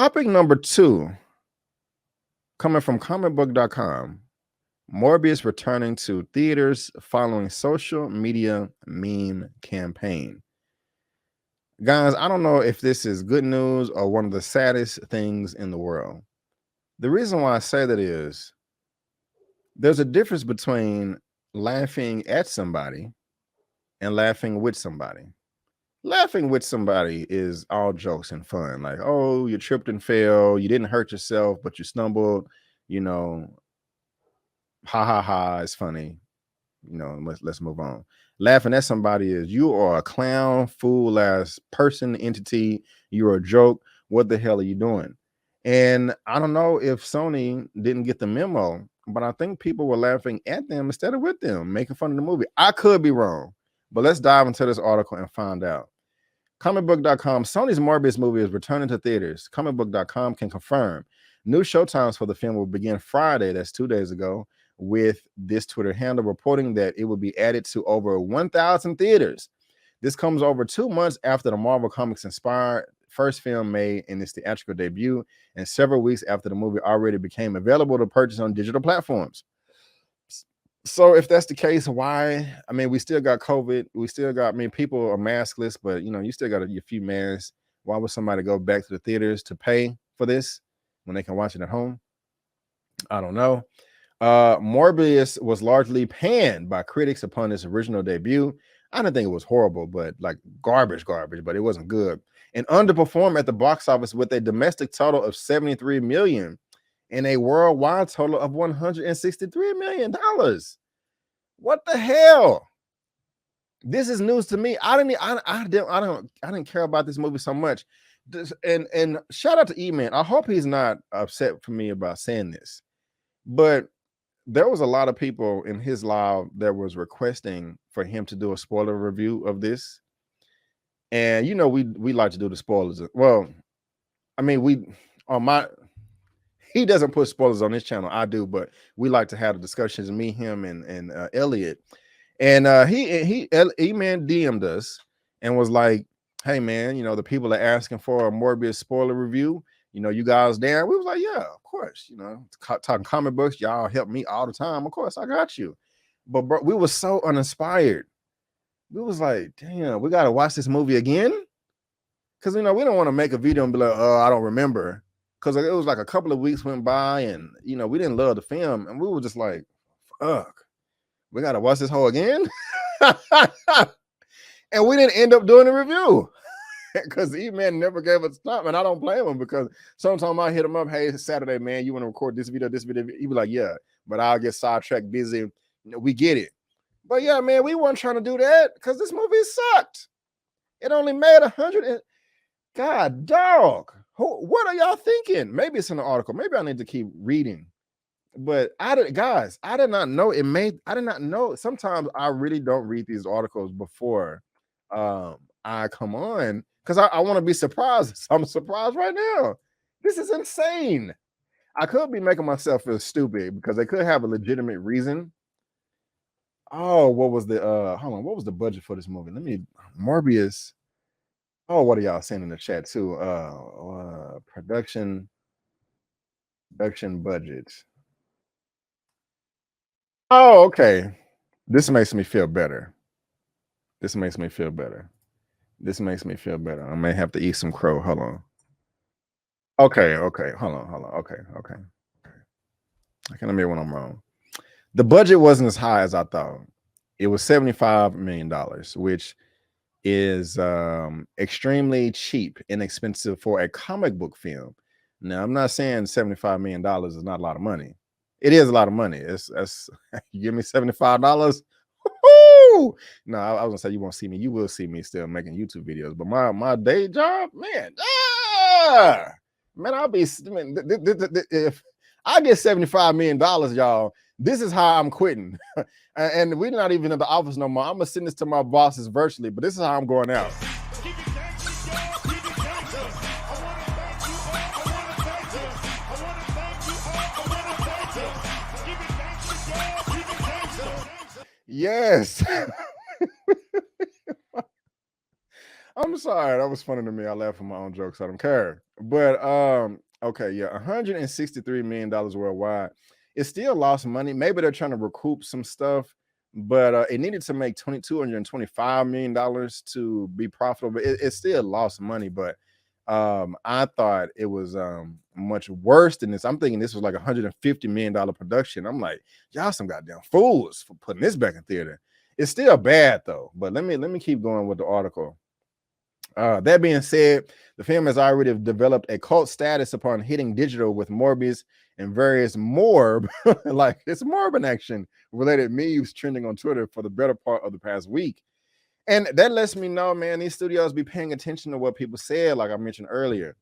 Topic number 2, coming from comicbook.com. Morbius returning to theaters following social media meme campaign. Guys, I don't know if this is good news or one of the saddest things in the world. The reason why I say that is there's a difference between laughing at somebody and laughing with somebody. Laughing with somebody is all jokes and fun. Like, oh, you tripped and fell. You didn't hurt yourself, but you stumbled. You know, ha ha ha. It's funny. You know, let's move on. Laughing at somebody is you are a clown, fool ass person, entity. You're a joke. What the hell are you doing? And I don't know if Sony didn't get the memo, but I think people were laughing at them instead of with them, making fun of the movie. I could be wrong, but let's dive into this article and find out. Comicbook.com, Sony's Morbius movie is returning to theaters. Comicbook.com can confirm new showtimes for the film will begin Friday, that's 2 days ago, with this Twitter handle reporting that it will be added to over 1,000 theaters. This comes over 2 months after the Marvel Comics inspired first film made in its theatrical debut, and several weeks after the movie already became available to purchase on digital platforms. So if that's the case, why? I mean, we still got COVID. We still got, I mean, people are maskless, but, you know, you still got a few masks. Why would somebody go back to the theaters to pay for this when they can watch it at home? I don't know. Morbius was largely panned by critics upon its original debut. I didn't think it was horrible, but like garbage, but it wasn't good. And underperformed at the box office with a domestic total of $73 million. And a worldwide total of $163 million. What the hell? This is news to me. I didn't care about this movie so much. And shout out to Eman. I hope he's not upset for me about saying this, but there was a lot of people in his live that was requesting for him to do a spoiler review of this. And you know, we like to do the spoilers. Well, I mean, he doesn't put spoilers on his channel. I do, but we like to have the discussions, me, him, and Elliot. And Eman DM'd us and was like, hey man, you know, the people are asking for a Morbius spoiler review. You know, you guys down? We was like, yeah, of course. You know, talking comic books, y'all help me all the time. Of course, I got you. But bro, we were so uninspired. We was like, damn, we got to watch this movie again? Because, you know, we don't want to make a video and be like, oh, I don't remember. Because it was like a couple of weeks went by and, you know, we didn't love the film. And we were just like, fuck, we got to watch this whole again? And we didn't end up doing a review because E-Man never gave us time. And I don't blame him because sometimes I hit him up, hey, it's Saturday, man, you want to record this video? He'd be like, yeah, but I'll get sidetracked, busy. You know, we get it. But yeah, man, we weren't trying to do that because this movie sucked. It only made 100. God, dog. What are y'all thinking? Maybe it's in the article. Maybe I need to keep reading. But I did not know it made. I did not know. Sometimes I really don't read these articles before I come on because I want to be surprised. I'm surprised right now. This is insane. I could be making myself feel stupid because they could have a legitimate reason. Oh, what was the hold on? What was the budget for this movie? Morbius. Oh, what are y'all saying in the chat too? Production budget. Oh, okay. This makes me feel better. I may have to eat some crow. Hold on. Okay. Hold on. Okay. I can't admit when I'm wrong. The budget wasn't as high as I thought. It was $75 million, which is extremely cheap, inexpensive for a comic book film. Now, I'm not saying $75 million is not a lot of money. It is a lot of money. That's you give me $75. Woo-hoo! No, I was gonna say you won't see me. You will see me still making YouTube videos, but my day job, man, I'll be if I get $75 million, y'all. This is how I'm quitting. And we're not even in the office no more. I'm gonna send this to my bosses virtually, but this is how I'm going out. Yes. I'm sorry. That was funny to me. I laugh at my own jokes. I don't care. But okay, yeah, $163 million worldwide. It still lost money. Maybe they're trying to recoup some stuff, but it needed to make $225 million to be profitable. It still lost money, but I thought it was much worse than this. I'm thinking this was like $150 million production. I'm like, y'all some goddamn fools for putting this back in theater. It's still bad though, but let me keep going with the article. That being said, the film has already developed a cult status upon hitting digital with Morbius and various Morb, like it's Morbin action related memes trending on Twitter for the better part of the past week. And that lets me know, man, these studios be paying attention to what people said, like I mentioned earlier.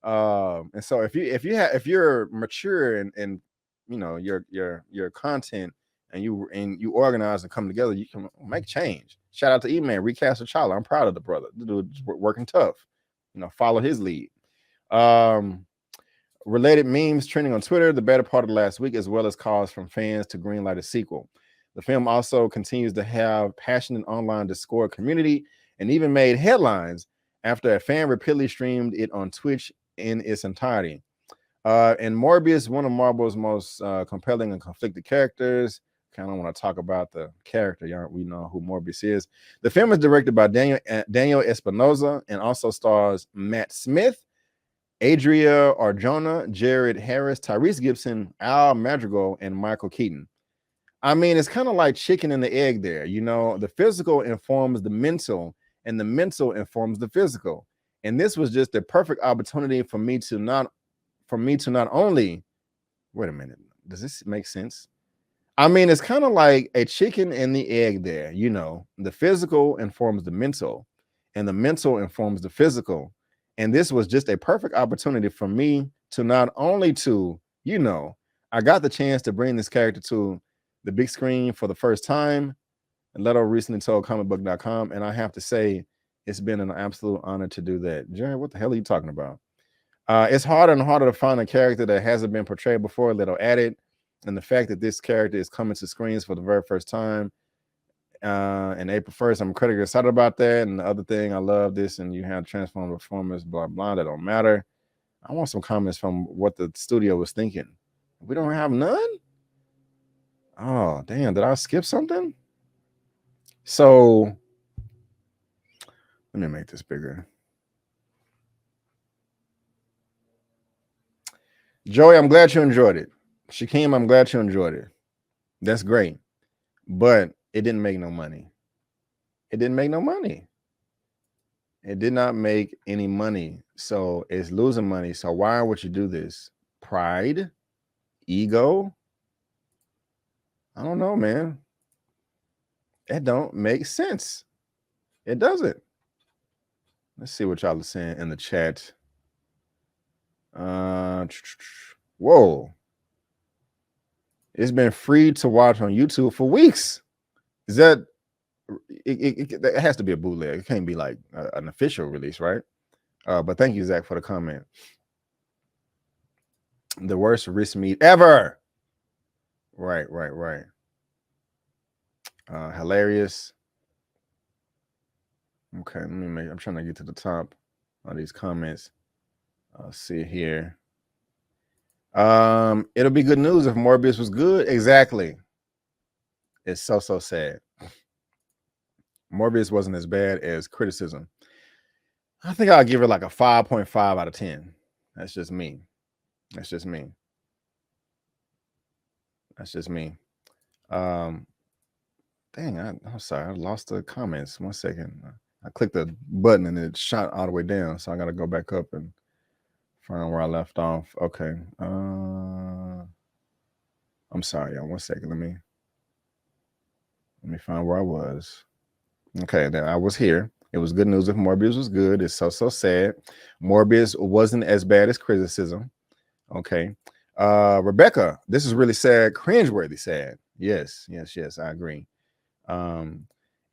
And so if you're mature and you know your content and you organize and come together, you can make change. Shout out to Eman, recast T'Challa. I'm proud of the brother. The dude's working tough. You know, follow his lead. Related memes trending on Twitter the better part of the last week, as well as calls from fans to greenlight a sequel. The film also continues to have passionate online Discord community and even made headlines after a fan repeatedly streamed it on Twitch in its entirety. And Morbius, one of Marvel's most compelling and conflicted characters. Kind of want to talk about the character. Y'all, we know who Morbius is. The film is directed by Daniel Espinosa and also stars Matt Smith, Adria Arjona, Jared Harris, Tyrese Gibson, Al Madrigal, and Michael Keaton. I mean, it's kind of like chicken and the egg there. You know, the physical informs the mental, and the mental informs the physical. And this was just the perfect opportunity for me to not only wait a minute, does this make sense? I mean, it's kind of like a chicken and the egg there. You know, the physical informs the mental, and the mental informs the physical. And this was just a perfect opportunity for me to not only I got the chance to bring this character to the big screen for the first time. And Leto recently told comicbook.com, and I have to say, it's been an absolute honor to do that. Jared, what the hell are you talking about? It's harder and harder to find a character that hasn't been portrayed before, Leto added. And the fact that this character is coming to screens for the very first time and April 1st, I'm incredibly excited about that. And the other thing, I love this, and you have transformed performance, blah, blah, that don't matter. I want some comments from what the studio was thinking. We don't have none? Oh, damn, did I skip something? So, let me make this bigger. Joey, I'm glad you enjoyed it. Shakeem, I'm glad you enjoyed it. That's great. But it didn't make no money. It didn't make no money. It did not make any money. So it's losing money. So why would you do this? Pride? Ego? I don't know, man. It don't make sense. It doesn't. Let's see what y'all are saying in the chat. Whoa. It's been free to watch on YouTube for weeks. Is that it has to be a bootleg. It can't be like an official release, right? But thank you, Zach, for the comment. The worst wrist meet ever. Right. Hilarious. Okay, I'm trying to get to the top of these comments. I'll see here. It'll be good news if Morbius was good. Exactly. It's so sad. Morbius wasn't as bad as criticism. I think I'll give it like a 5.5 out of 10. That's just me. Dang, I'm sorry. I lost the comments. 1 second. I clicked the button and it shot all the way down. So I got to go back up and find where I left off. Okay. I'm sorry, y'all. 1 second. Let me find where I was. Okay, then I was here. It was good news if Morbius was good. It's so sad. Morbius wasn't as bad as criticism. Okay. Rebecca, this is really sad, cringeworthy sad. Yes, I agree.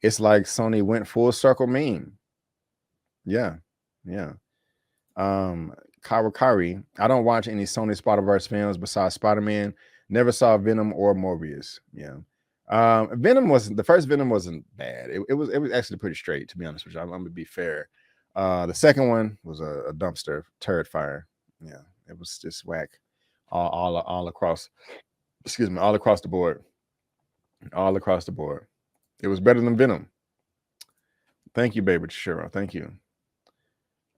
It's like Sony went full circle meme. Yeah. Kawakari, I don't watch any Sony Spider-Verse films besides Spider-Man. Never saw Venom or Morbius. Yeah. The first Venom wasn't bad. It was actually pretty straight, to be honest with you. I'm gonna be fair. The second one was a dumpster turd fire. Yeah, it was just whack all across. Excuse me, all across the board. All across the board. It was better than Venom. Thank you, baby Shiro. Thank you.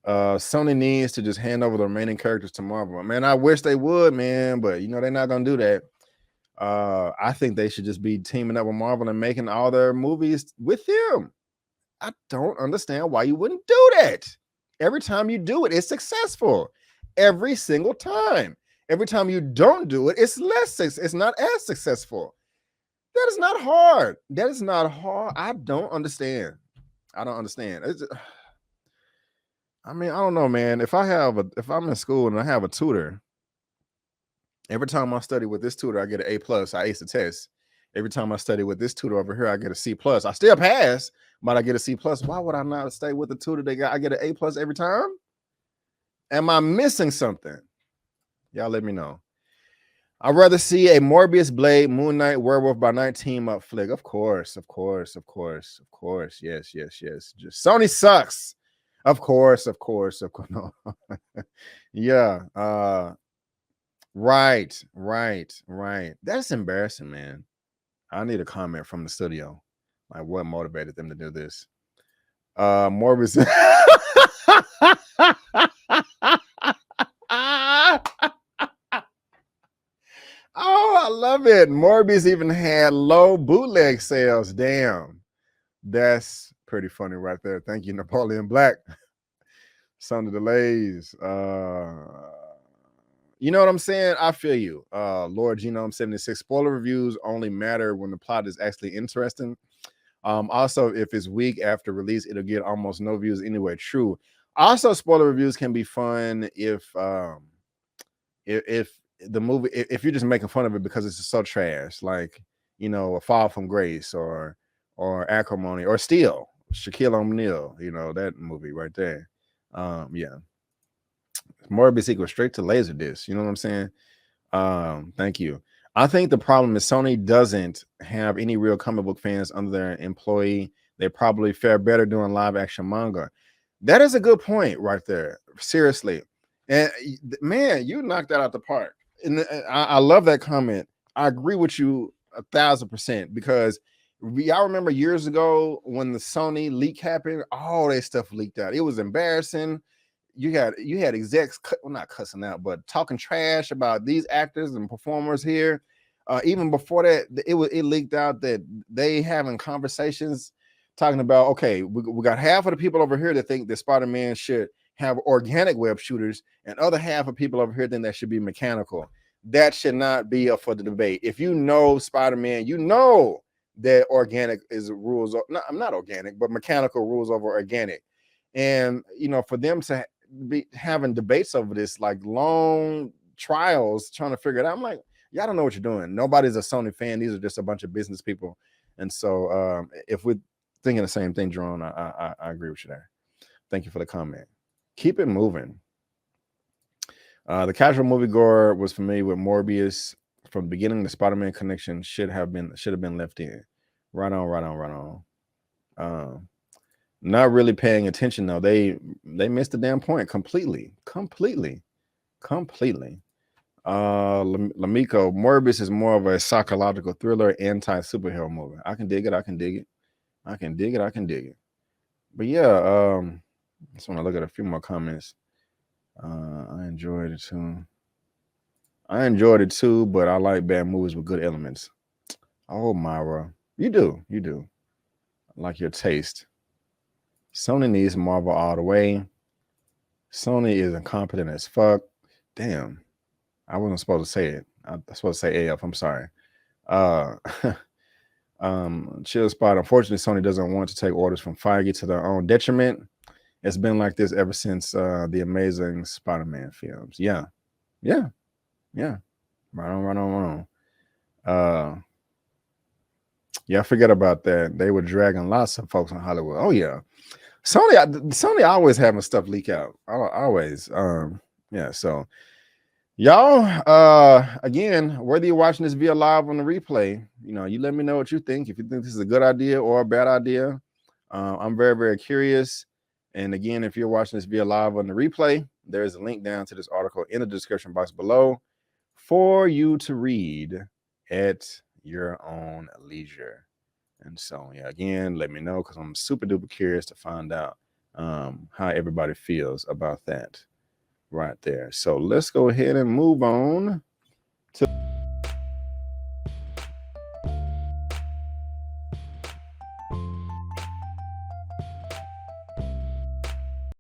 Sony needs to just hand over the remaining characters to Marvel. Man, I wish they would, man, but you know they're not gonna do that. I think they should just be teaming up with Marvel and making all their movies with them. I don't understand why you wouldn't do that. Every time you do it, it's successful. Every single time. Every time you don't do it, it's not as successful. That is not hard. That is not hard. I don't understand. I don't understand. I mean, I don't know, man. If I'm in school and I have a tutor, every time I study with this tutor, I get an A+. I ace the test. Every time I study with this tutor over here, I get a C+. I still pass, but I get a C+. Why would I not stay with the tutor I get an A+ every time? Am I missing something? Y'all let me know. I'd rather see a Morbius, Blade, Moon Knight, Werewolf by Night team up flick. Of course. Yes. Just Sony sucks. Of course. No. Yeah. Right. That's embarrassing, man. I need a comment from the studio. Like, what motivated them to do this? Morbius. Oh, I love it. Morbius even had low bootleg sales. Damn. That's pretty funny right there. Thank you, Napoleon Black. Some of the delays. You know what I'm saying? I feel you. Lord Genome 76. Spoiler reviews only matter when the plot is actually interesting. Also, if it's week after release, it'll get almost no views anyway. True. Also, spoiler reviews can be fun if the movie, if you're just making fun of it because it's so trash, like, you know, A Fall from Grace or Acrimony or Steel, Shaquille O'Neal, you know, that movie right there. Yeah. Morbius equals straight to Laserdisc. You know what I'm saying? Thank you. I think the problem is Sony doesn't have any real comic book fans under their employee. They probably fare better doing live action manga. That is a good point right there. Seriously. And man, you knocked that out the park. And I love that comment. I agree with you 1,000% because I remember years ago when the Sony leak happened, all that stuff leaked out. It was embarrassing. You had execs, well, not cussing out, but talking trash about these actors and performers here. Even before that, it leaked out that they having conversations talking about, okay, we got half of the people over here that think that Spider-Man should have organic web shooters, and other half of people over here think that should be mechanical. That should not be up for the debate. If you know Spider-Man, you know that organic is rules. Not organic, but mechanical rules over organic. And you know, for them to be having debates over this, like long trials trying to figure it out, I'm like, y'all don't know what you're doing. Nobody's a Sony fan. These are just a bunch of business people. And so if we're thinking the same thing, Jerome, I agree with you there. Thank you for the comment. Keep it moving. The casual moviegoer was familiar with Morbius from the beginning. The Spider-Man connection should have been left in. Right on. Not really paying attention though. They missed the damn point completely. Lamiko, Morbius is more of a psychological thriller, anti-superhero movie. I can dig it. But yeah, just want to look at a few more comments. I enjoyed it too, but I like bad movies with good elements. Oh, Myra, you do. I like your taste. Sony needs Marvel all the way. Sony is incompetent as fuck. Damn, I wasn't supposed to say it. I was supposed to say AF. I'm sorry. Chill Spot. Unfortunately, Sony doesn't want to take orders from Feige to their own detriment. It's been like this ever since the Amazing Spider-Man films. Yeah. Right on. Yeah, forget about that. They were dragging lots of folks in Hollywood. Oh yeah, Sony always having stuff leak out. Always. Yeah. So y'all, again, whether you're watching this via live on the replay, you know, you let me know what you think. If you think this is a good idea or a bad idea, I'm very, very curious. And again, if you're watching this via live on the replay, there is a link down to this article in the description box below for you to read at your own leisure. And so, yeah, again, let me know, because I'm super duper curious to find out how everybody feels about that right there. So let's go ahead and move on to